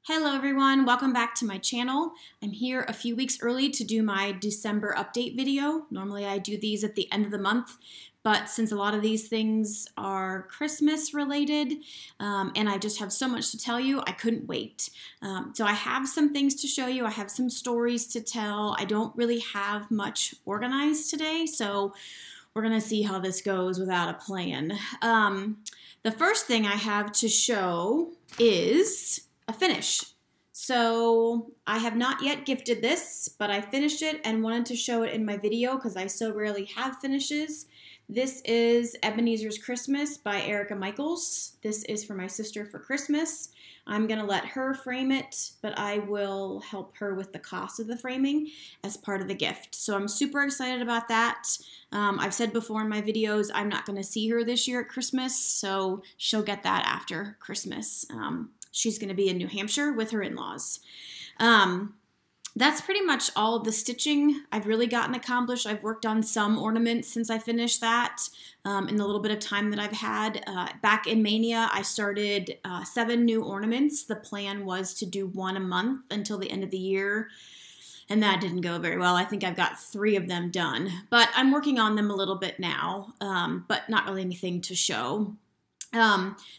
Hello everyone, welcome back to my channel. I'm here a few weeks early to do my December update video. Normally I do these at the end of the month, but since a lot of these things are Christmas related and I just have so much to tell you, I couldn't wait. So I have some things to show you. I have some stories to tell. I don't really have much organized today, so we're gonna see how this goes without a plan. The first thing I have to show is a finish. So I have not yet gifted this, but I finished it and wanted to show it in my video because I so rarely have finishes. This is Ebenezer's Christmas by Erica Michaels. This is for my sister for Christmas. I'm gonna let her frame it, but I will help her with the cost of the framing as part of the gift. So I'm super excited about that. I've said before in my videos, I'm not gonna see her this year at Christmas, so she'll get that after Christmas. She's going to be in New Hampshire with her in-laws. That's pretty much all of the stitching I've really gotten accomplished. I've worked on some ornaments since I finished that in the little bit of time that I've had. Back in Mania, I started 7 new ornaments. The plan was to do 1 a month until the end of the year, and that didn't go very well. I think I've got 3 of them done, but I'm working on them a little bit now, but not really anything to show.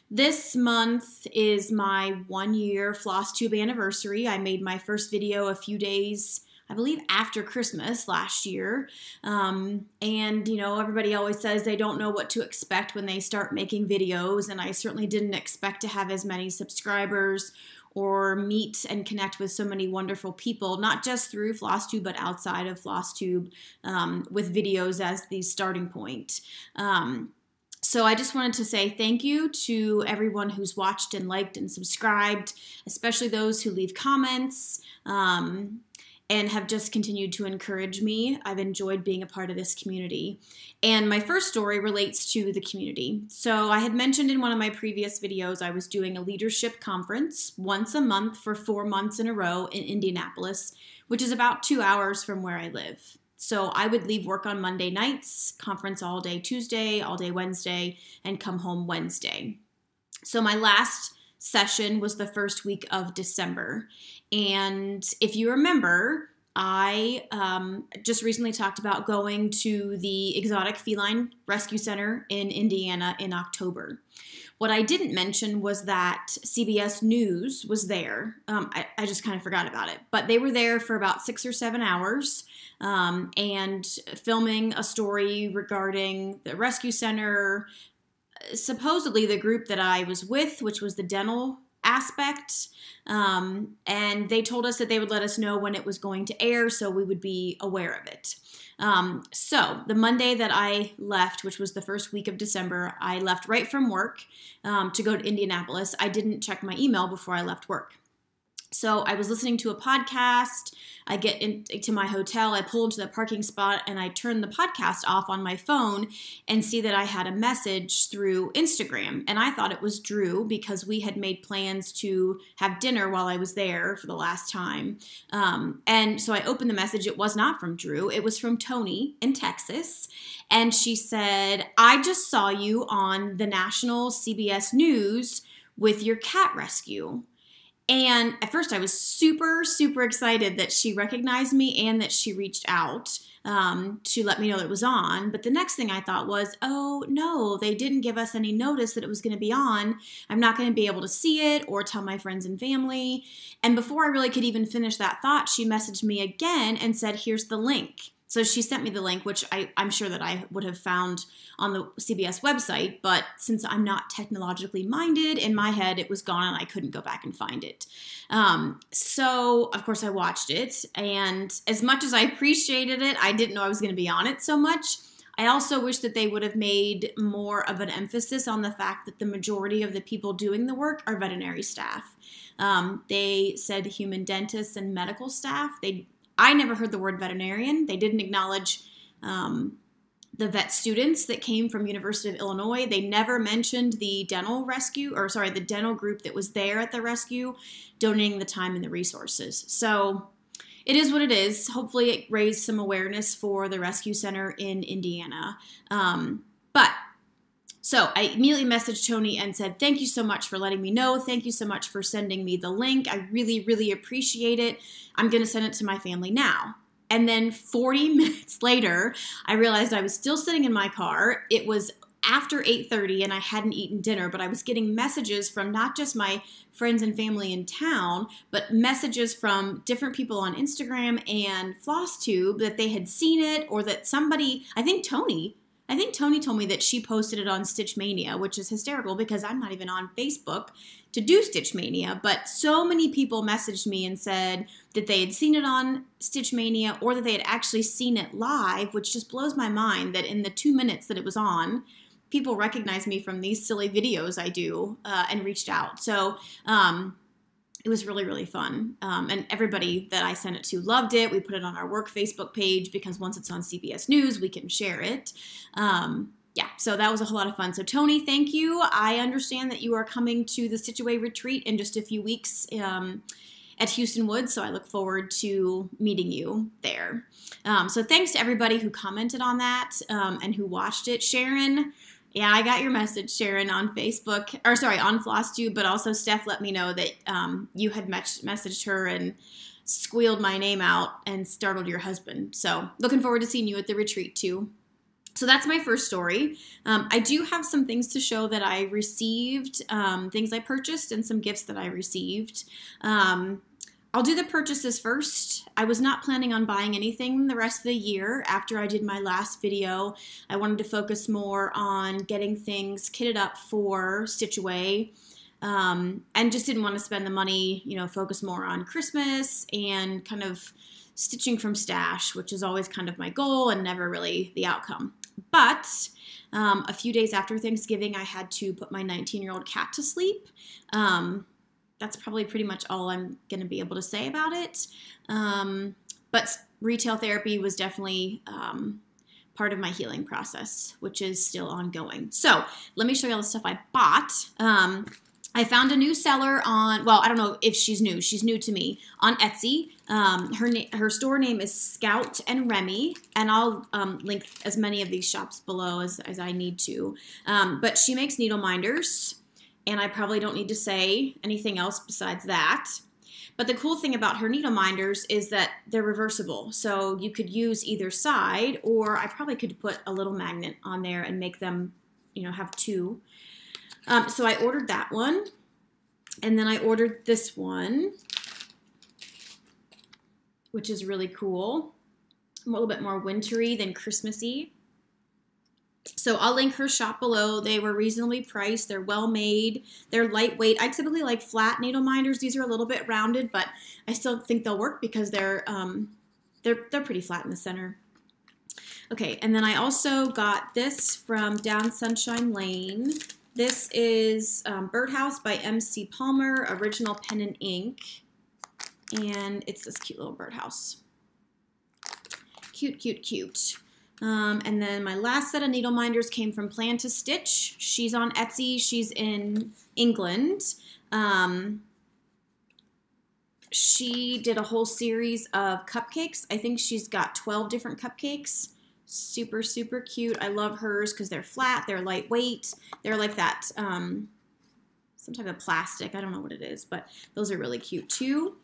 This month is my 1-year Flosstube anniversary. I made my first video a few days, I believe, after Christmas last year. And, you know, everybody always says they don't know what to expect when they start making videos, and I certainly didn't expect to have as many subscribers or meet and connect with so many wonderful people, not just through Flosstube, but outside of Flosstube, with videos as the starting point. So I just wanted to say thank you to everyone who's watched and liked and subscribed, especially those who leave comments and have just continued to encourage me. I've enjoyed being a part of this community. And my first story relates to the community. So I had mentioned in one of my previous videos I was doing a leadership conference once a month for 4 months in a row in Indianapolis, which is about 2 hours from where I live. So I would leave work on Monday nights, conference all day Tuesday, all day Wednesday, and come home Wednesday. So my last session was the first week of December. And if you remember, I just recently talked about going to the Exotic Feline Rescue Center in Indiana in October. What I didn't mention was that CBS News was there. I just kind of forgot about it. But they were there for about 6 or 7 hours and filming a story regarding the rescue center, supposedly the group that I was with, which was the dental aspect. And they told us that they would let us know when it was going to air so we would be aware of it. So the Monday that I left, which was the first week of December, I left right from work to go to Indianapolis. I didn't check my email before I left work. So I was listening to a podcast. I get into my hotel, I pull into the parking spot, and I turn the podcast off on my phone and see that I had a message through Instagram. And I thought it was Drew because we had made plans to have dinner while I was there for the last time. And so I opened the message. It was not from Drew. It was from Tony in Texas. And she said, "I just saw you on the national CBS News with your cat rescue." And at first I was super, super excited that she recognized me and that she reached out to let me know that it was on. But the next thing I thought was, oh no, they didn't give us any notice that it was going to be on. I'm not going to be able to see it or tell my friends and family. And before I really could even finish that thought, she messaged me again and said, "Here's the link." So she sent me the link, which I'm sure that I would have found on the CBS website, but since I'm not technologically minded, in my head it was gone and I couldn't go back and find it. So, of course, I watched it, and as much as I appreciated it, I didn't know I was going to be on it so much. I also wish that they would have made more of an emphasis on the fact that the majority of the people doing the work are veterinary staff. They said human dentists and medical staff. I never heard the word veterinarian. They didn't acknowledge the vet students that came from University of Illinois. They never mentioned the dental the dental group that was there at the rescue, donating the time and the resources. So it is what it is. Hopefully it raised some awareness for the rescue center in Indiana. So I immediately messaged Tony and said, thank you so much for letting me know. Thank you so much for sending me the link. I really, really appreciate it. I'm going to send it to my family now. And then 40 minutes later, I realized I was still sitting in my car. It was after 8:30 and I hadn't eaten dinner, but I was getting messages from not just my friends and family in town, but messages from different people on Instagram and Flosstube that they had seen it, or that somebody, I think Tony told me that she posted it on Stitch Mania, which is hysterical because I'm not even on Facebook to do Stitch Mania, but so many people messaged me and said that they had seen it on Stitch Mania or that they had actually seen it live, which just blows my mind that in the 2 minutes that it was on, people recognize me from these silly videos I do and reached out. So it was really, really fun. And everybody that I sent it to loved it. We put it on our work Facebook page because once it's on CBS News, we can share it. Yeah, so that was a whole lot of fun. So Tony, thank you. I understand that you are coming to the Stitch Away retreat in just a few weeks at Houston Woods, so I look forward to meeting you there. So thanks to everybody who commented on that and who watched it. Sharon, yeah, I got your message, Sharon, on Facebook, or sorry, on Flosstube, but also Steph let me know that you had messaged her and squealed my name out and startled your husband. So looking forward to seeing you at the retreat too. So that's my first story. I do have some things to show that I received, things I purchased and some gifts that I received. I'll do the purchases first. I was not planning on buying anything the rest of the year. After I did my last video, I wanted to focus more on getting things kitted up for Stitch Away, and just didn't want to spend the money, you know, focus more on Christmas and kind of stitching from stash, which is always kind of my goal and never really the outcome. But a few days after Thanksgiving, I had to put my 19-year-old cat to sleep. That's probably pretty much all I'm going to be able to say about it. But retail therapy was definitely part of my healing process, which is still ongoing. So let me show you all the stuff I bought. I found a new seller on, well, I don't know if she's new. She's new to me, on Etsy. Her store name is ScoutandRemy, and I'll link as many of these shops below as I need to. But she makes needle minders, and I probably don't need to say anything else besides that. But the cool thing about her needle minders is that they're reversible. So you could use either side, or I probably could put a little magnet on there and make them, you know, have two. So I ordered that one, and then I ordered this one, which is really cool. A little bit more wintry than Christmassy. So I'll link her shop below. They were reasonably priced. They're well made. They're lightweight. I typically like flat needle minders. These are a little bit rounded, but I still think they'll work because they're pretty flat in the center. Okay, and then I also got this from Down Sunshine Lane. This is Birdhouse by MC Palmer, original pen and ink, and it's this cute little birdhouse. Cute, cute, cute. And then my last set of needle minders came from Plan to Stitch. She's on Etsy. She's in England. She did a whole series of cupcakes. I think she's got 12 different cupcakes. Super, super cute. I love hers because they're flat, they're lightweight, they're like that, some type of plastic. I don't know what it is, but those are really cute too.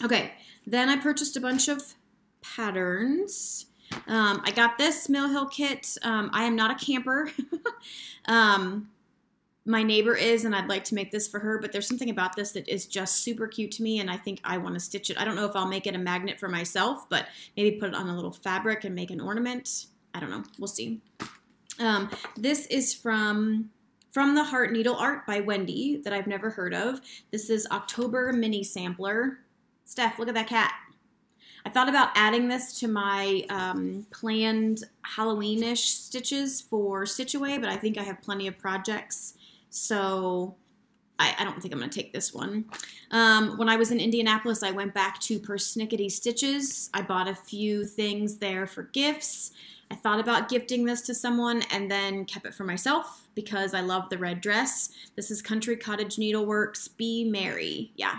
Okay, then I purchased a bunch of patterns. I got this Mill Hill kit. I am not a camper. My neighbor is, and I'd like to make this for her, but there's something about this that is just super cute to me, and I think I want to stitch it. I don't know if I'll make it a magnet for myself, but maybe put it on a little fabric and make an ornament. I don't know. We'll see. This is from the Heart Needle Art by Wendy that I've never heard of. This is October Mini Sampler. Steph, look at that cat. I thought about adding this to my planned Halloween-ish stitches for Stitch Away, but I think I have plenty of projects. So I don't think I'm going to take this one. When I was in Indianapolis, I went back to Persnickety Stitches. I bought a few things there for gifts. I thought about gifting this to someone and then kept it for myself because I love the red dress. This is Country Cottage Needleworks Be Merry. Yeah.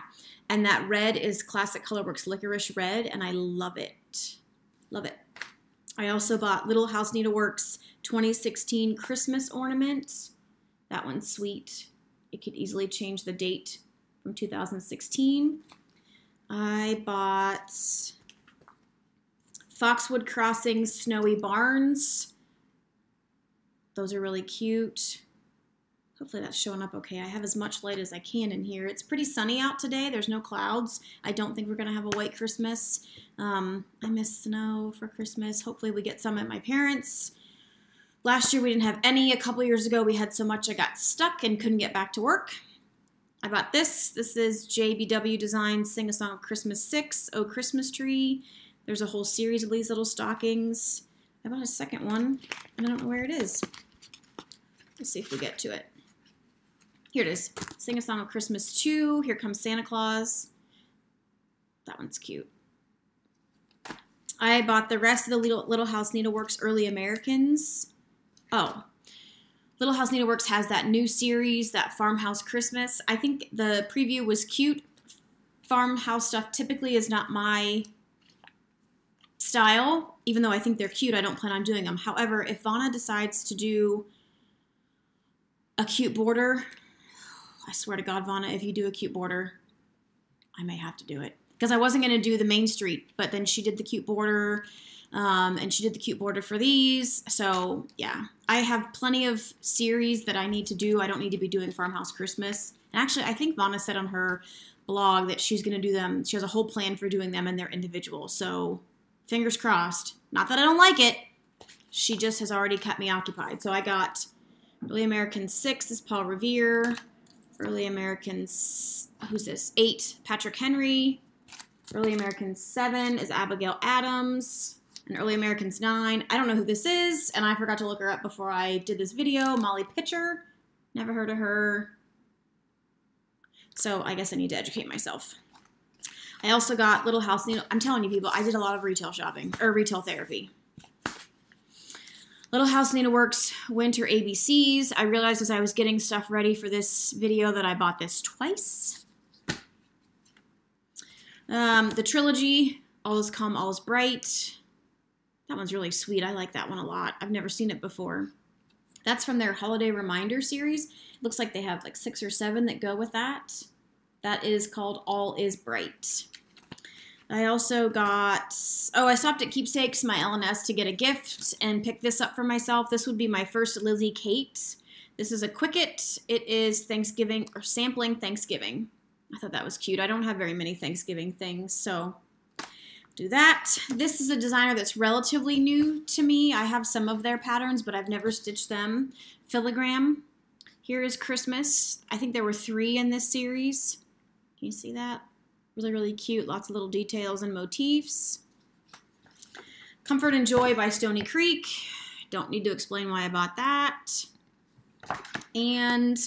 And that red is Classic Colorworks Licorice Red, and I love it. Love it. I also bought Little House Needleworks 2016 Christmas ornament. That one's sweet. It could easily change the date from 2016. I bought Foxwood Crossings Snowy Barns. Those are really cute. Hopefully that's showing up okay. I have as much light as I can in here. It's pretty sunny out today. There's no clouds. I don't think we're going to have a white Christmas. I miss snow for Christmas. Hopefully we get some at my parents'. Last year we didn't have any. A couple years ago we had so much I got stuck and couldn't get back to work. I bought this. This is JBW Design Sing a Song of Christmas 6, Oh Christmas Tree. There's a whole series of these little stockings. I bought a second one, and I don't know where it is. Let's see if we get to it. Here it is. Sing a Song of Christmas 2. Here Comes Santa Claus. That one's cute. I bought the rest of the Little House Needleworks Early Americans. Oh, Little House Needleworks has that new series, that Farmhouse Christmas. I think the preview was cute. Farmhouse stuff typically is not my style. Even though I think they're cute, I don't plan on doing them. However, if Vanna decides to do a cute border, I swear to God, Vanna, if you do a cute border, I may have to do it. Because I wasn't going to do the Main Street, but then she did the cute border, and she did the cute border for these. So, yeah, I have plenty of series that I need to do. I don't need to be doing Farmhouse Christmas. And actually, I think Vanna said on her blog that she's going to do them. She has a whole plan for doing them, and they're individual. So, fingers crossed. Not that I don't like it. She just has already kept me occupied. So, I got Early American 6 is Paul Revere. Early Americans, who's this? 8, Patrick Henry. Early Americans 7 is Abigail Adams. And Early Americans 9, I don't know who this is, and I forgot to look her up before I did this video. Molly Pitcher, never heard of her. So I guess I need to educate myself. I also got Little House Needle. I'm telling you people, I did a lot of retail shopping, or retail therapy. Little House Needleworks Winter ABCs. I realized as I was getting stuff ready for this video that I bought this twice. The trilogy, All Is Calm, All Is Bright. That one's really sweet. I like that one a lot. I've never seen it before. That's from their Holiday Reminder series. Looks like they have like 6 or 7 that go with that. That is called All Is Bright. I also got, I stopped at Keepsakes, my LNS, to get a gift and pick this up for myself. This would be my first Lizzie Kate. This is a Quicket. It is Thanksgiving, or sampling Thanksgiving. I thought that was cute. I don't have very many Thanksgiving things, so do that. This is a designer that's relatively new to me. I have some of their patterns, but I've never stitched them. Filigram. Here is Christmas. I think there were 3 in this series. Can you see that? Really, really cute. Lots of little details and motifs. Comfort and Joy by Stony Creek. Don't need to explain why I bought that. And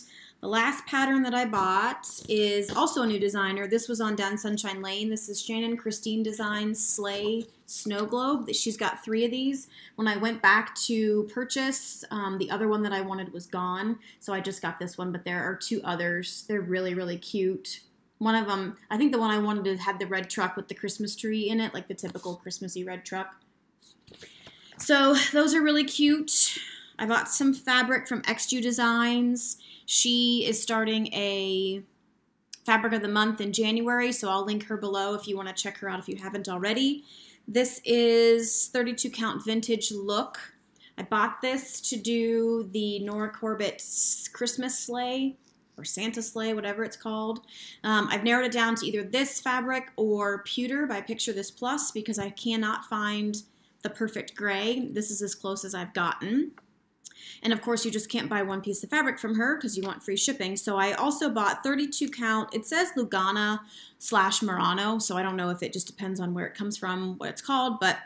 the last pattern that I bought is also a new designer. This was on Down Sunshine Lane. This is Shannon Christine Designs Sleigh Snow Globe. She's got 3 of these. When I went back to purchase, the other one that I wanted was gone. So I just got this one, but there are 2 others. They're really, really cute. One of them, I think the one I wanted had the red truck with the Christmas tree in it, like the typical Christmassy red truck. So those are really cute. I bought some fabric from Xjudesigns. She is starting a Fabric of the Month in January, so I'll link her below if you want to check her out if you haven't already. This is 32 count vintage look. I bought this to do the Nora Corbett's Christmas sleigh, or Santa sleigh, whatever it's called. I've narrowed it down to either this fabric or pewter by Picture This Plus because I cannot find the perfect gray. This is as close as I've gotten. And of course you just can't buy one piece of fabric from her because you want free shipping. So I also bought 32 count, it says Lugana / Murano, so I don't know if it just depends on where it comes from, what it's called, but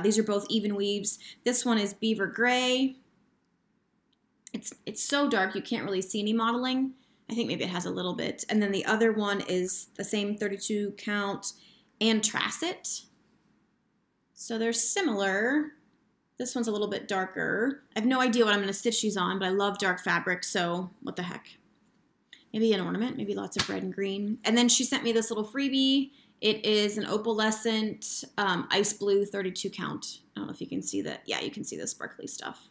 these are both even weaves. This one is Beaver Gray. It's so dark you can't really see any modeling. I think maybe it has a little bit. And then the other one is the same 32 count Anthracite. So they're similar. This one's a little bit darker. I have no idea what I'm going to stitch these on, but I love dark fabric, so what the heck. Maybe an ornament, maybe lots of red and green. And then she sent me this little freebie. It is an opalescent ice blue 32 count. I don't know if you can see that. Yeah, you can see the sparkly stuff.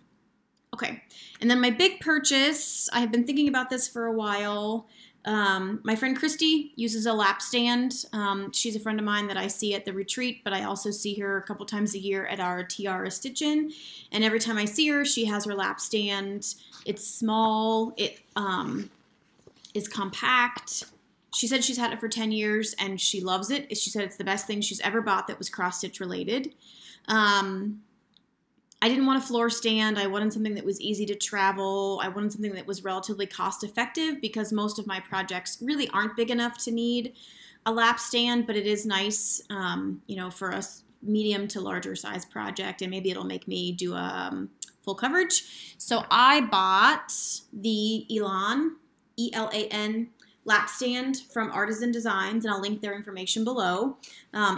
Okay, and then my big purchase, I have been thinking about this for a while. My friend Christy uses a lap stand. She's a friend of mine that I see at the retreat, but I also see her a couple times a year at our Tiara Stitchin'. And every time I see her, she has her lap stand. It's small. It is compact. She said she's had it for 10 years and she loves it. She said it's the best thing she's ever bought that was cross-stitch related. I didn't want a floor stand. I wanted something that was easy to travel. I wanted something that was relatively cost effective because most of my projects really aren't big enough to need a lap stand, but it is nice, you know, for a medium to larger size project, and maybe it'll make me do a full coverage. So I bought the Elan, E-L-A-N, lap stand from Artisan Designs, and I'll link their information below.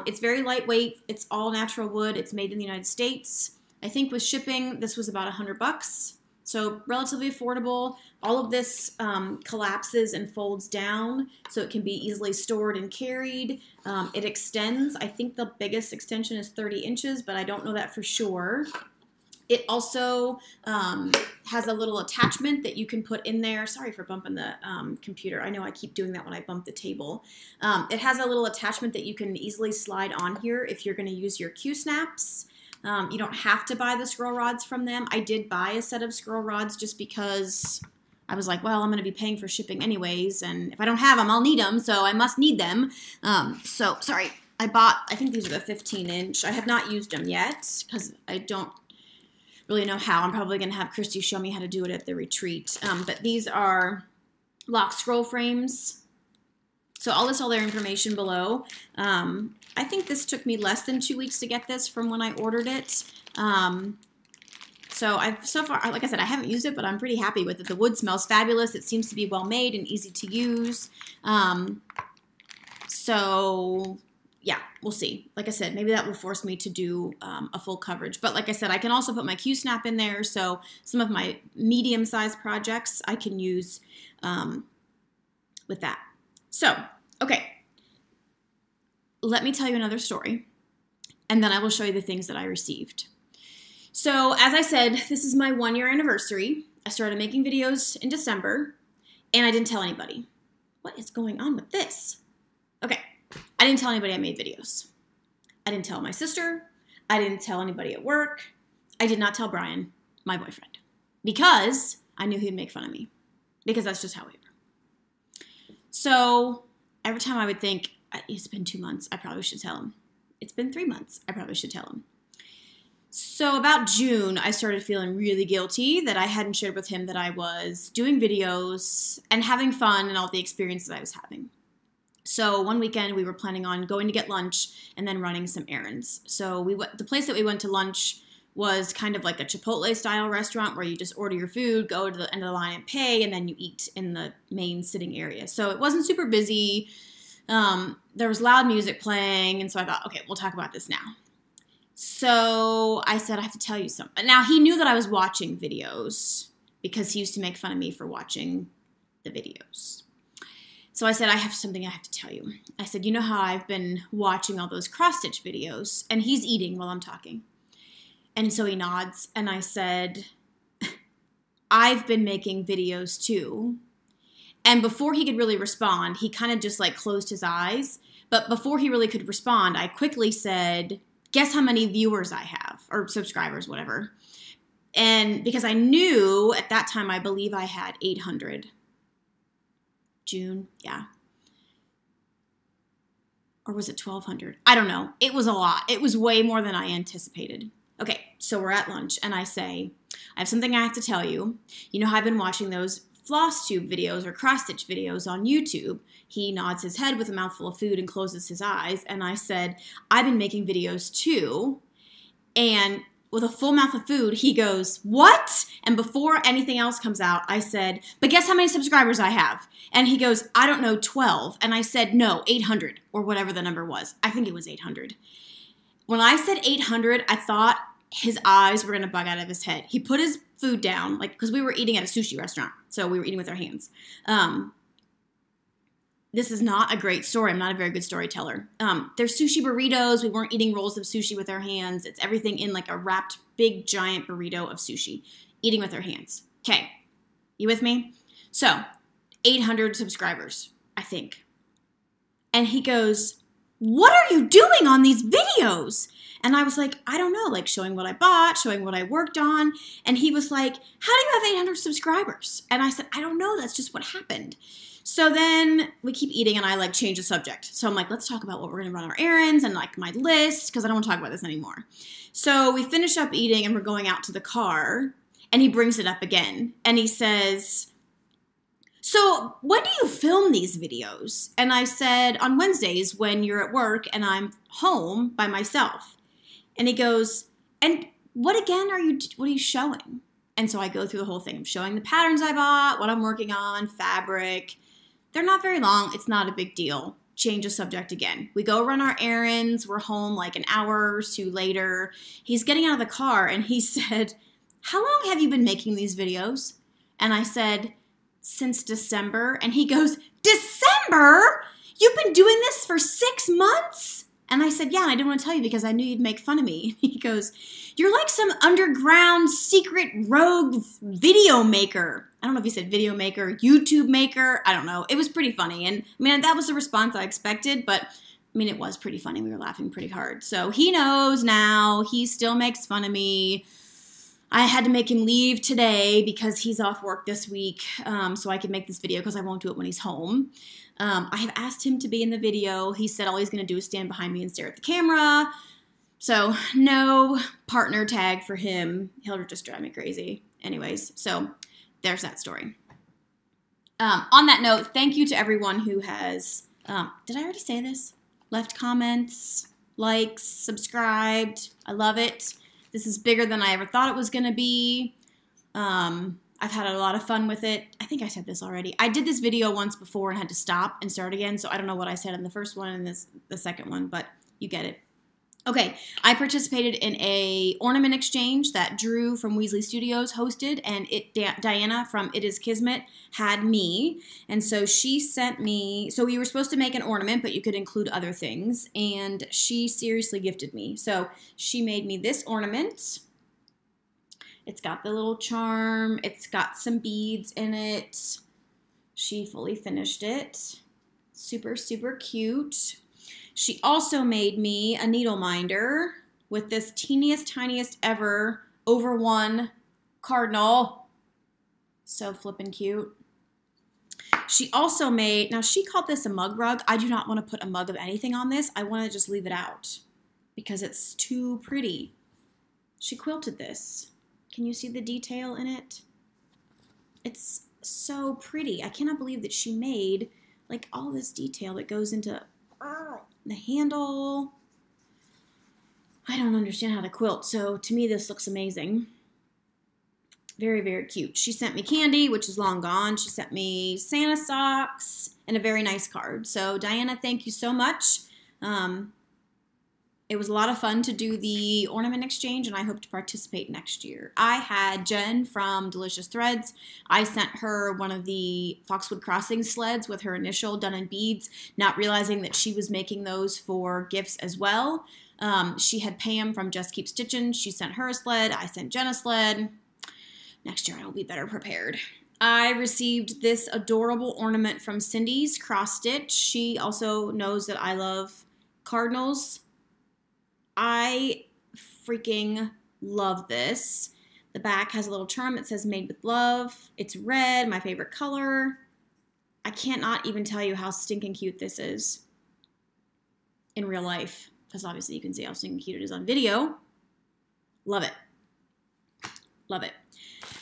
It's very lightweight. It's all natural wood. It's made in the United States. I think with shipping, this was about $100, so relatively affordable. All of this collapses and folds down, so it can be easily stored and carried. It extends. I think the biggest extension is 30 inches, but I don't know that for sure. It also has a little attachment that you can put in there. Sorry for bumping the computer. I know I keep doing that when I bump the table. It has a little attachment that you can easily slide on here if you're going to use your Q-snaps. You don't have to buy the scroll rods from them. I did buy a set of scroll rods just because I was like, well, I'm going to be paying for shipping anyways, and if I don't have them, I'll need them, so I must need them. So, sorry, I think these are the 15-inch. I have not used them yet because I don't really know how. I'm probably going to have Christy show me how to do it at the retreat. But these are lock scroll frames. So I'll list all their information below. I think this took me less than 2 weeks to get this from when I ordered it. So far, like I said, I haven't used it, but I'm pretty happy with it. The wood smells fabulous. It seems to be well made and easy to use. So yeah, we'll see. Like I said, maybe that will force me to do a full coverage. But like I said, I can also put my Q-snap in there. So some of my medium-sized projects I can use with that. So, okay. Let me tell you another story, and then I will show you the things that I received. So, as I said, this is my 1-year anniversary. I started making videos in December, and I didn't tell anybody. What is going on with this? Okay, I didn't tell anybody I made videos. I didn't tell my sister. I didn't tell anybody at work. I did not tell Brian, my boyfriend, because I knew he'd make fun of me, because that's just how we are. So, every time I would think, it's been 2 months, I probably should tell him. It's been 3 months, I probably should tell him. So about June, I started feeling really guilty that I hadn't shared with him that I was doing videos and having fun and all the experiences I was having. So one weekend, we were planning on going to get lunch and then running some errands. So the place that we went to lunch was kind of like a Chipotle-style restaurant where you just order your food, go to the end of the line and pay, and then you eat in the main sitting area. So it wasn't super busy. There was loud music playing, and so I thought, okay, we'll talk about this now. So I said, I have to tell you something. Now, he knew that I was watching videos because he used to make fun of me for watching the videos. So I said, I have something I have to tell you. I said, you know how I've been watching all those cross-stitch videos, and he's eating while I'm talking. And so he nods, and I said, I've been making videos too. And before he could really respond, he kind of just like closed his eyes. But before he really could respond, I quickly said, guess how many viewers I have, or subscribers, whatever. And because I knew at that time, I believe I had 800. June, yeah. Or was it 1,200? I don't know. It was a lot. It was way more than I anticipated. Okay, so we're at lunch, and I say, I have something I have to tell you. You know how I've been watching those Flosstube videos or cross-stitch videos on YouTube? He nods his head with a mouthful of food and closes his eyes, and I said, I've been making videos too. And with a full mouth of food, he goes, what? And before anything else comes out, I said, but guess how many subscribers I have? And he goes, I don't know, 12. And I said, no, 800, or whatever the number was. I think it was 800. When I said 800, I thought his eyes were going to bug out of his head. He put his food down, like, because we were eating at a sushi restaurant, so we were eating with our hands. this is not a great story. I'm not a very good storyteller. They're sushi burritos. We weren't eating rolls of sushi with our hands. It's everything in like a wrapped big giant burrito of sushi, eating with our hands. Okay, you with me? So 800 subscribers, I think. And he goes, what are you doing on these videos? And I was like, I don't know, like showing what I bought, showing what I worked on. And he was like, how do you have 800 subscribers? And I said, I don't know, that's just what happened. So then we keep eating and I like change the subject. So I'm like, let's talk about what we're gonna run our errands and like my list, because I don't want to talk about this anymore. So we finish up eating and we're going out to the car and he brings it up again. And he says, so when do you film these videos? And I said, on Wednesdays when you're at work and I'm home by myself. And he goes, and what are you showing? And so I go through the whole thing. I'm showing the patterns I bought, what I'm working on, fabric. They're not very long. It's not a big deal. Change the subject again. We go run our errands. We're home like an hour or two later. He's getting out of the car and he said, how long have you been making these videos? And I said, since December. And he goes, December? You've been doing this for 6 months? And I said, yeah, and I didn't want to tell you because I knew you'd make fun of me. He goes, you're like some underground secret rogue video maker. I don't know if he said video maker, YouTube maker. I don't know. It was pretty funny. And I mean, that was the response I expected, but I mean, it was pretty funny. We were laughing pretty hard. So he knows now. He still makes fun of me. I had to make him leave today because he's off work this week, so I could make this video because I won't do it when he's home. I have asked him to be in the video. He said all he's going to do is stand behind me and stare at the camera. So no partner tag for him. He'll just drive me crazy. Anyways, so there's that story. On that note, thank you to everyone who has, did I already say this? Left comments, likes, subscribed. I love it. This is bigger than I ever thought it was going to be. I've had a lot of fun with it. I think I said this already. I did this video once before and had to stop and start again, so I don't know what I said in the first one and the second one, but you get it. Okay, I participated in a Ornament Exchange that Drew from Weasley Studios hosted, and Diana from Itiskismet had me, and so she sent me, so we were supposed to make an ornament, but you could include other things, and she seriously gifted me. So she made me this ornament. It's got the little charm, it's got some beads in it. She fully finished it. Super, super cute. She also made me a needle minder with this teeniest, tiniest ever over 1 cardinal. So flippin' cute. She also made, now she called this a mug rug. I do not want to put a mug of anything on this. I want to just leave it out because it's too pretty. She quilted this. Can you see the detail in it? It's so pretty. I cannot believe that she made like all this detail that goes into the handle. I don't understand how to quilt, so to me this looks amazing. Very, very cute. She sent me candy, which is long gone. She sent me Santa socks and a very nice card. So Diana, thank you so much. It was a lot of fun to do the Ornament Exchange, and I hope to participate next year. I had Jen from Delicious Threads. I sent her one of the Foxwood Crossing sleds with her initial done in beads, not realizing that she was making those for gifts as well. She had Pam from Just Keep Stitching. She sent her a sled. I sent Jen a sled. Next year I will be better prepared. I received this adorable ornament from Cindy's Cross Stitch. She also knows that I love cardinals. I freaking love this. The back has a little charm that says made with love. It's red, my favorite color. I cannot even tell you how stinking cute this is in real life, because obviously you can see how stinking cute it is on video. Love it. Love it.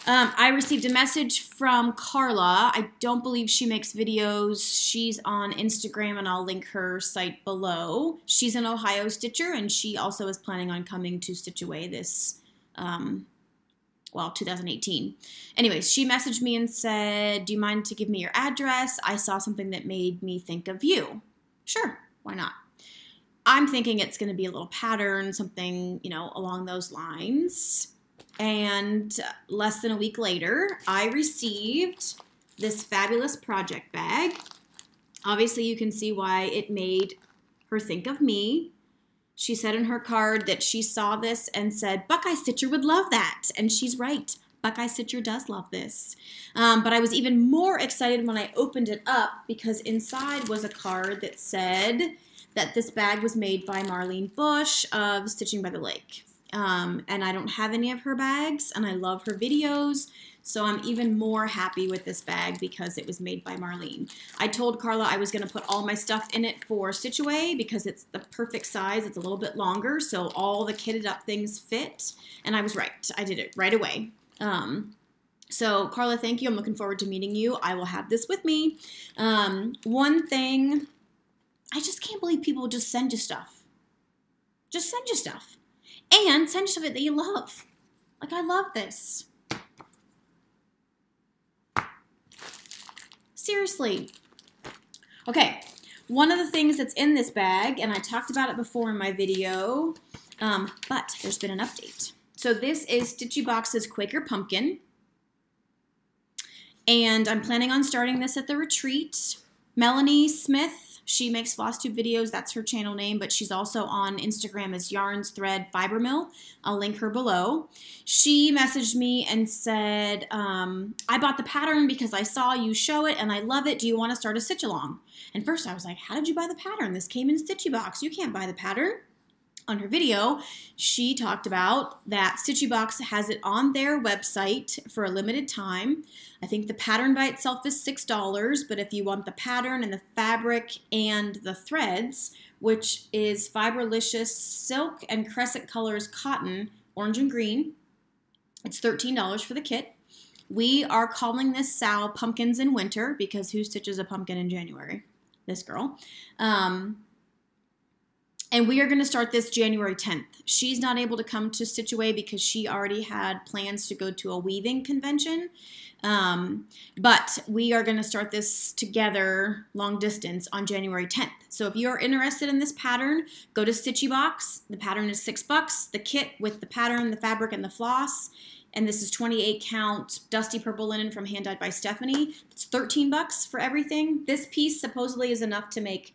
I received a message from Carla. I don't believe she makes videos. She's on Instagram, and I'll link her site below. She's an Ohio stitcher, and she also is planning on coming to Stitch Away this, 2018. Anyways, she messaged me and said, do you mind to give me your address? I saw something that made me think of you. Sure, why not? I'm thinking it's going to be a little pattern, something, you know, along those lines. And less than a week later, I received this fabulous project bag. Obviously, you can see why it made her think of me. She said in her card that she saw this and said, Buckeye Stitcher would love that. And she's right. Buckeye Stitcher does love this. But I was even more excited when I opened it up because inside was a card that said that this bag was made by Marlene Bush of Stitching by the Lake. And I don't have any of her bags, and I love her videos. So I'm even more happy with this bag because it was made by Marlene. I told Carla I was going to put all my stuff in it for Stitch Away because it's the perfect size. It's a little bit longer, so all the kitted up things fit. And I was right. I did it right away. So Carla, thank you. I'm looking forward to meeting you. I will have this with me. One thing, I just can't believe people just send you stuff. Just send you stuff. And send you stuff that you love. Like, I love this. Seriously. Okay, one of the things that's in this bag, and I talked about it before in my video, but there's been an update. So this is StitchyBox's Quaker Pumpkin, and I'm planning on starting this at the retreat. Melanie Smith, she makes Flosstube videos, that's her channel name, but she's also on Instagram as yarnsthreadsfibermill. I'll link her below. She messaged me and said, I bought the pattern because I saw you show it and I love it. Do you want to start a stitch along? And first I was like, how did you buy the pattern? This came in StitchyBox. You can't buy the pattern. On her video, she talked about that StitchyBox has it on their website for a limited time. I think the pattern by itself is $6, but if you want the pattern and the fabric and the threads, which is Fiberlicious Silk and Crescent Colors Cotton, orange and green, it's $13 for the kit. We are calling this Sal Pumpkins in Winter because who stitches a pumpkin in January? This girl. And we are going to start this January 10th. She's not able to come to Stitch Away because she already had plans to go to a weaving convention. But we are going to start this together long distance on January 10th. So if you're interested in this pattern, go to StitchyBox. The pattern is $6. The kit with the pattern, the fabric, and the floss. And this is 28 count dusty purple linen from Hand Dyed by Stephanie. It's $13 for everything. This piece supposedly is enough to make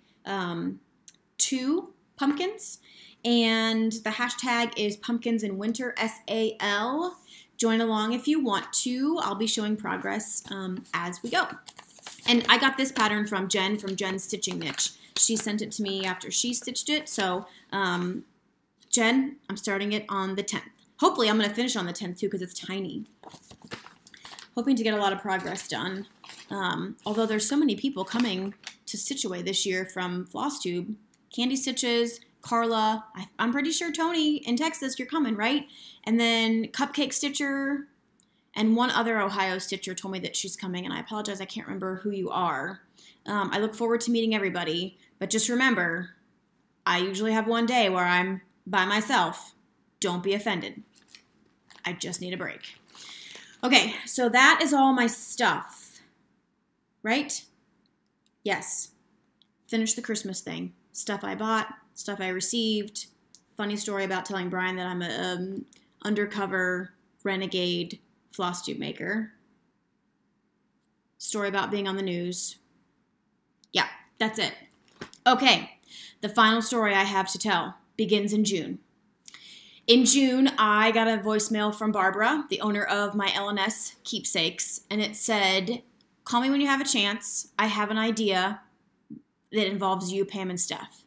2 pumpkins, and the hashtag is Pumpkins in Winter, SAL. Join along if you want to. I'll be showing progress as we go. And I got this pattern from Jen's Stitching Niche. She sent it to me after she stitched it. So Jen, I'm starting it on the 10th. Hopefully I'm going to finish on the 10th too because it's tiny. Hoping to get a lot of progress done. Although there's so many people coming to Stitch Away this year from Flosstube. Candy Stitches, Carla, I'm pretty sure Tony in Texas, you're coming, right? And then Cupcake Stitcher and one other Ohio Stitcher told me that she's coming, and I apologize, I can't remember who you are. I look forward to meeting everybody, but just remember, I usually have one day where I'm by myself. Don't be offended. I just need a break. Okay, so that is all my stuff, right? Yes. Finish the Christmas thing. Stuff I bought, stuff I received. Funny story about telling Brian that I'm an undercover renegade floss tube maker. Story about being on the news. Yeah, that's it. Okay, the final story I have to tell begins in June. In June, I got a voicemail from Barbara, the owner of my LNS Keepsakes, and it said, call me when you have a chance. I have an idea that involves you, Pam, and Steph.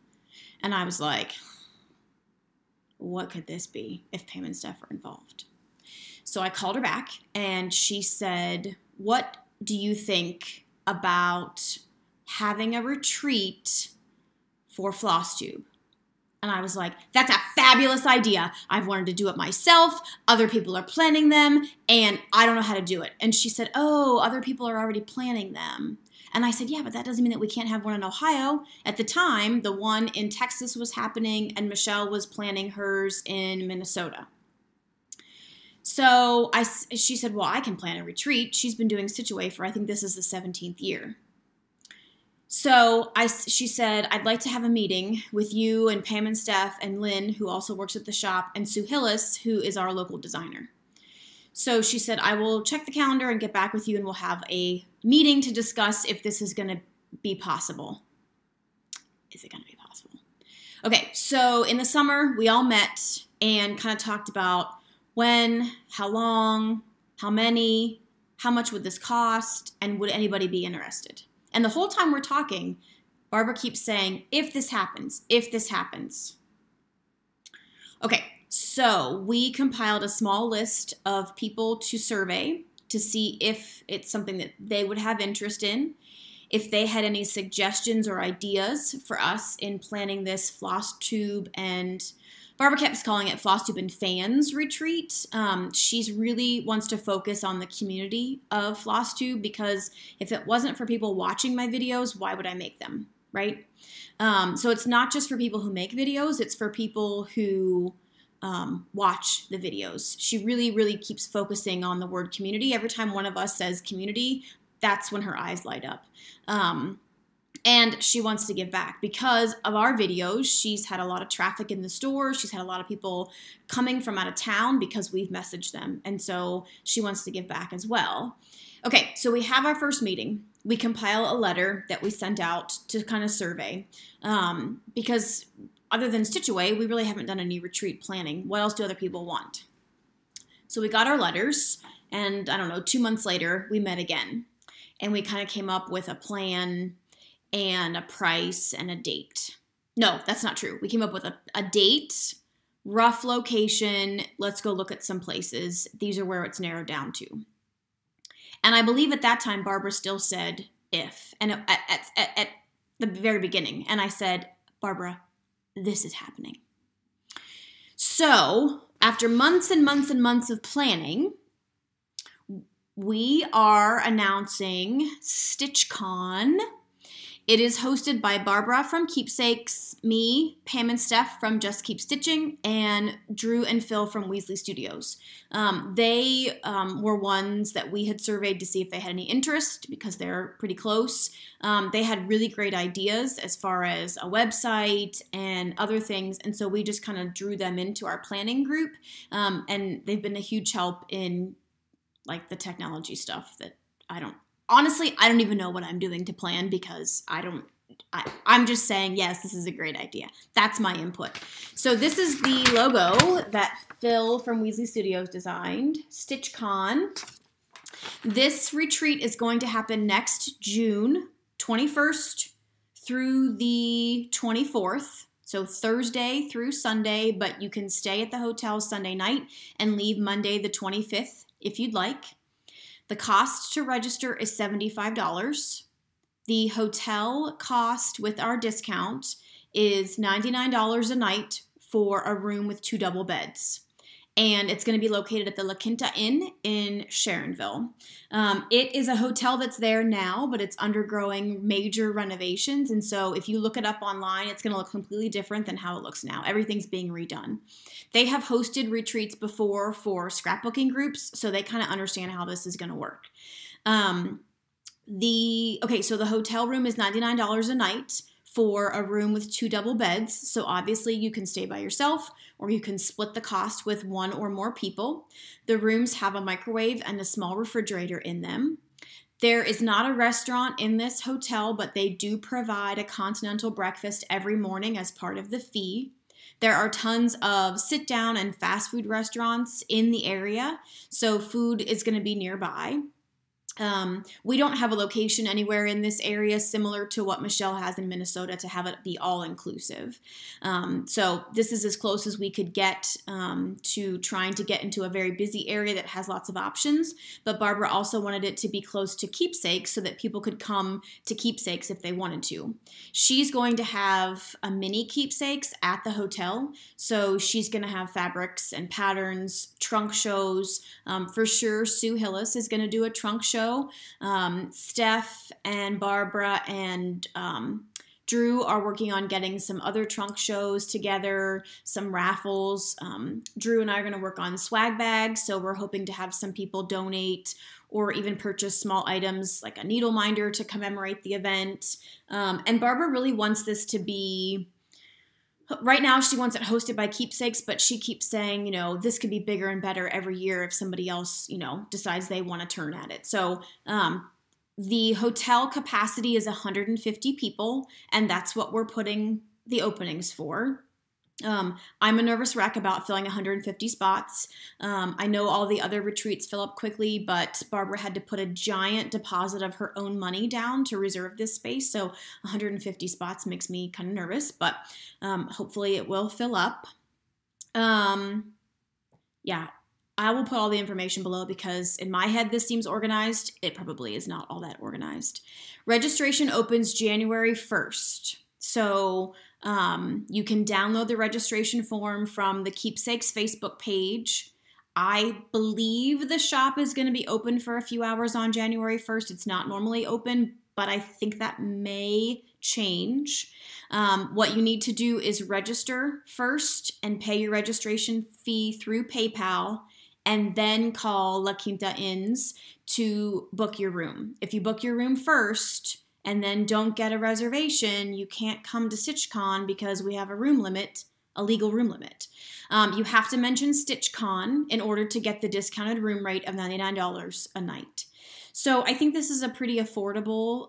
And I was like, what could this be if Pam and Steph are involved? So I called her back, and she said, what do you think about having a retreat for Flosstube? And I was like, that's a fabulous idea. I've wanted to do it myself. Other people are planning them, and I don't know how to do it. And she said, oh, other people are already planning them. And I said, yeah, but that doesn't mean that we can't have one in Ohio. At the time, the one in Texas was happening, and Michelle was planning hers in Minnesota. So she said, well, I can plan a retreat. She's been doing Stitch Away for, I think this is the 17th year. So she said, I'd like to have a meeting with you and Pam and Steph and Lynn, who also works at the shop, and Sue Hillis, who is our local designer. So she said, I will check the calendar and get back with you, and we'll have a meeting to discuss if this is going to be possible? Is it going to be possible? Okay, so in the summer, we all met and kind of talked about when, how long, how many, how much would this cost, and would anybody be interested? And the whole time we're talking, Barbara keeps saying, if this happens, if this happens. Okay, so we compiled a small list of people to survey to see if it's something that they would have interest in, if they had any suggestions or ideas for us in planning this Flosstube, and Barbara kept calling it Flosstube and Fans retreat. She's really wants to focus on the community of Flosstube, because if it wasn't for people watching my videos, why would I make them, right? So it's not just for people who make videos, it's for people who watch the videos. She really, really keeps focusing on the word community. Every time one of us says community, that's when her eyes light up. And she wants to give back because of our videos. She's had a lot of traffic in the store. She's had a lot of people coming from out of town because we've messaged them. And so she wants to give back as well. Okay, so we have our first meeting. We compile a letter that we sent out to kind of survey because other than Stitch Away, we really haven't done any retreat planning. What else do other people want? So we got our letters, and I don't know, 2 months later, we met again. And we kind of came up with a plan and a price and a date. No, that's not true. We came up with a date, rough location. Let's go look at some places. These are where it's narrowed down to. And I believe at that time, Barbara still said if, and at the very beginning. And I said, Barbara, this is happening. So after months and months and months of planning, we are announcing StitchCON. It is hosted by Barbara from Keepsakes, me, Pam and Steph from Just Keep Stitching, and Drew and Phil from Weasley Studios. They were ones that we had surveyed to see if they had any interest because they're pretty close. They had really great ideas as far as a website and other things, and so we just kind of drew them into our planning group, and they've been a huge help in like the technology stuff that honestly, I don't even know what I'm doing to plan because I'm just saying, yes, this is a great idea. That's my input. So this is the logo that Phil from Weasley Studios designed, StitchCON. This retreat is going to happen next June 21st through the 24th. So Thursday through Sunday, but you can stay at the hotel Sunday night and leave Monday the 25th if you'd like. The cost to register is $75. The hotel cost with our discount is $99 a night for a room with 2 double beds. And it's going to be located at the La Quinta Inn in Sharonville. It is a hotel that's there now, but it's undergoing major renovations. And so if you look it up online, it's going to look completely different than how it looks now. Everything's being redone. They have hosted retreats before for scrapbooking groups, so they kind of understand how this is going to work. So the hotel room is $99 a night for a room with 2 double beds. So obviously you can stay by yourself or you can split the cost with 1 or more people. The rooms have a microwave and a small refrigerator in them. There is not a restaurant in this hotel, but they do provide a continental breakfast every morning as part of the fee. There are tons of sit-down and fast food restaurants in the area, so food is going to be nearby. We don't have a location anywhere in this area similar to what Michelle has in Minnesota to have it be all-inclusive. So this is as close as we could get to trying to get into a very busy area that has lots of options. But Barbara also wanted it to be close to Keepsakes so that people could come to Keepsakes if they wanted to. She's going to have a mini Keepsakes at the hotel. So she's going to have fabrics and patterns, trunk shows. For sure, Sue Hillis is going to do a trunk show. Steph and Barbara and Drew are working on getting some other trunk shows together, some raffles. Drew and I are going to work on swag bags, so we're hoping to have some people donate or even purchase small items like a needle minder to commemorate the event. And Barbara really wants this to be... Right now, she wants it hosted by Keepsakes, but she keeps saying, you know, this could be bigger and better every year if somebody else, you know, decides they want to turn at it. So The hotel capacity is 150 people, and that's what we're putting the openings for. I'm a nervous wreck about filling 150 spots. I know all the other retreats fill up quickly, but Barbara had to put a giant deposit of her own money down to reserve this space, so 150 spots makes me kind of nervous, but hopefully it will fill up. Yeah, I will put all the information below because in my head this seems organized. It probably is not all that organized. Registration opens January 1st. So you can download the registration form from the Keepsakes Facebook page. I believe the shop is going to be open for a few hours on January 1st. It's not normally open, but I think that may change. What you need to do is register first and pay your registration fee through PayPal, and then call La Quinta Inns to book your room. If you book your room first and then don't get a reservation, you can't come to StitchCon because we have a room limit, a legal room limit. You have to mention StitchCon in order to get the discounted room rate of $99 a night. So I think this is a pretty affordable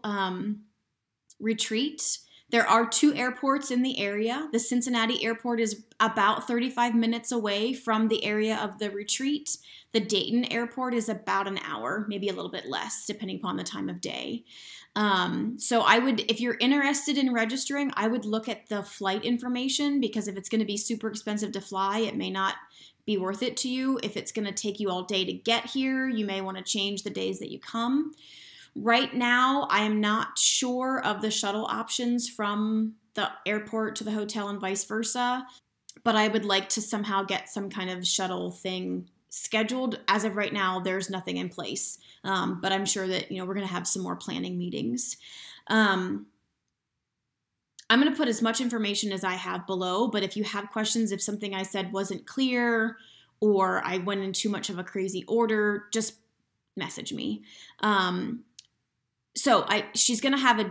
retreat. There are 2 airports in the area. The Cincinnati airport is about 35 minutes away from the area of the retreat. The Dayton airport is about an hour, maybe a little bit less, depending upon the time of day. So I would, if you're interested in registering, I would look at the flight information, because if it's going to be super expensive to fly, it may not be worth it to you. If it's going to take you all day to get here, you may want to change the days that you come. Right now, I am not sure of the shuttle options from the airport to the hotel and vice versa, but I would like to somehow get some kind of shuttle thing scheduled. As of right now, there's nothing in place, but I'm sure that, you know, we're going to have some more planning meetings. I'm going to put as much information as I have below, but if you have questions, if something I said wasn't clear or I went in too much of a crazy order, just message me. So she's going to have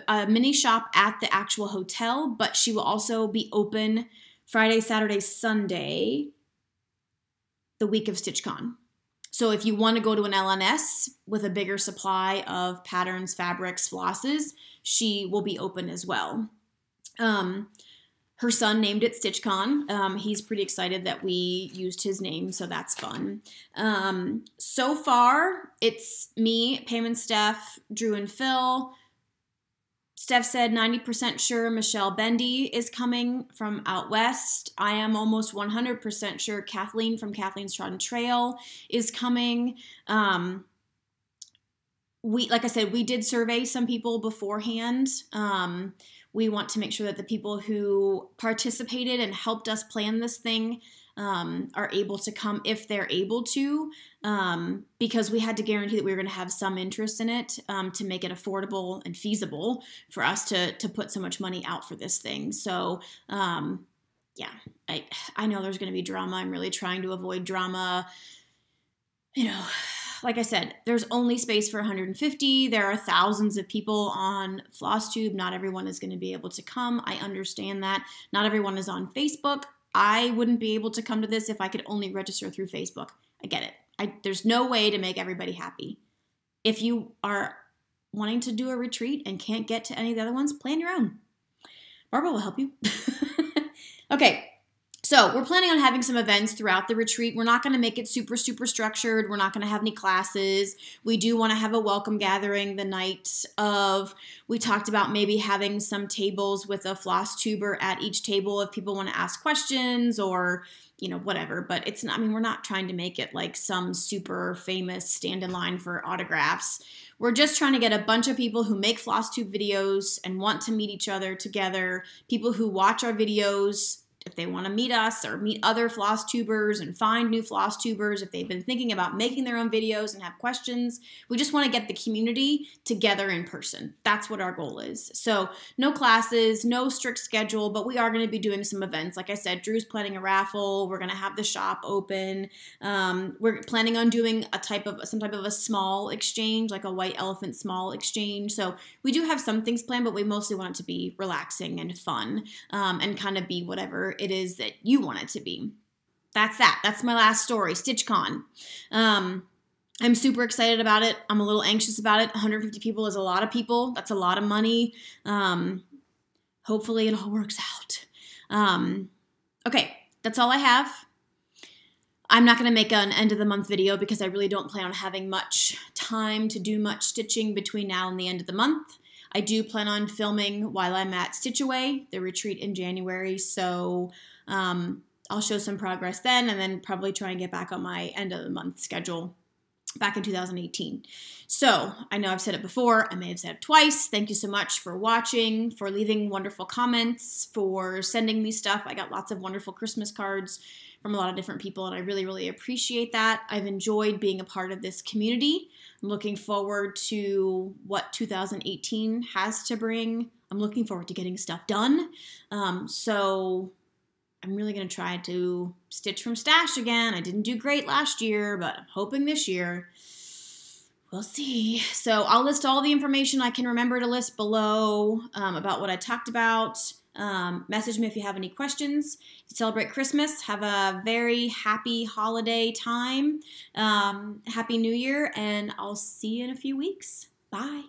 a mini shop at the actual hotel, but she will also be open Friday, Saturday, Sunday, the week of StitchCon. So if you want to go to an LNS with a bigger supply of patterns, fabrics, flosses, she will be open as well. Her son named it StitchCon. He's pretty excited that we used his name, so that's fun. So far, it's me, Pam and Steph, Drew and Phil. Steph said 90% sure Michelle Bendy is coming from out west. I am almost 100% sure Kathleen from Kathleen's Trodden Trail is coming. Like I said, we did survey some people beforehand. We want to make sure that the people who participated and helped us plan this thing are able to come if they're able to, because we had to guarantee that we were going to have some interest in it to make it affordable and feasible for us to put so much money out for this thing. So, yeah, I know there's going to be drama. I'm really trying to avoid drama. You know, like I said, there's only space for 150. There are thousands of people on Flosstube. Not everyone is going to be able to come. I understand that. Not everyone is on Facebook. I wouldn't be able to come to this if I could only register through Facebook. I get it. There's no way to make everybody happy. If you are wanting to do a retreat and can't get to any of the other ones, plan your own. Barbara will help you. Okay. So we're planning on having some events throughout the retreat. We're not going to make it super structured. We're not going to have any classes. We do want to have a welcome gathering the night of. We talked about maybe having some tables with a Flosstuber at each table if people want to ask questions or, you know, whatever. But it's not, I mean, we're not trying to make it like some super famous stand in line for autographs. We're just trying to get a bunch of people who make Flosstube videos and want to meet each other together, people who watch our videos, if they want to meet us or meet other Flosstubers and find new Flosstubers, if they've been thinking about making their own videos and have questions. We just want to get the community together in person. That's what our goal is. So no classes, no strict schedule, but we are going to be doing some events. Like I said, Drew's planning a raffle. We're going to have the shop open. We're planning on doing some type of a small exchange, like a white elephant small exchange. So we do have some things planned, but we mostly want it to be relaxing and fun and kind of be whatever it is that you want it to be. That's that. That's my last story, StitchCon. I'm super excited about it. I'm a little anxious about it. 150 people is a lot of people. That's a lot of money. Hopefully it all works out. Okay, that's all I have. I'm not going to make an end of the month video because I really don't plan on having much time to do much stitching between now and the end of the month. I do plan on filming while I'm at Stitch Away, the retreat in January, so I'll show some progress then, and then probably try and get back on my end of the month schedule back in 2018. So I know I've said it before, I may have said it twice. Thank you so much for watching, for leaving wonderful comments, for sending me stuff. I got lots of wonderful Christmas cards from a lot of different people, and I really, really appreciate that. I've enjoyed being a part of this community. I'm looking forward to what 2018 has to bring. I'm looking forward to getting stuff done. So I'm really going to try to stitch from stash again. I didn't do great last year, but I'm hoping this year. We'll see. So I'll list all the information I can remember to list below about what I talked about. Message me if you have any questions. If you celebrate Christmas, have a very happy holiday time. Happy New Year, and I'll see you in a few weeks. Bye.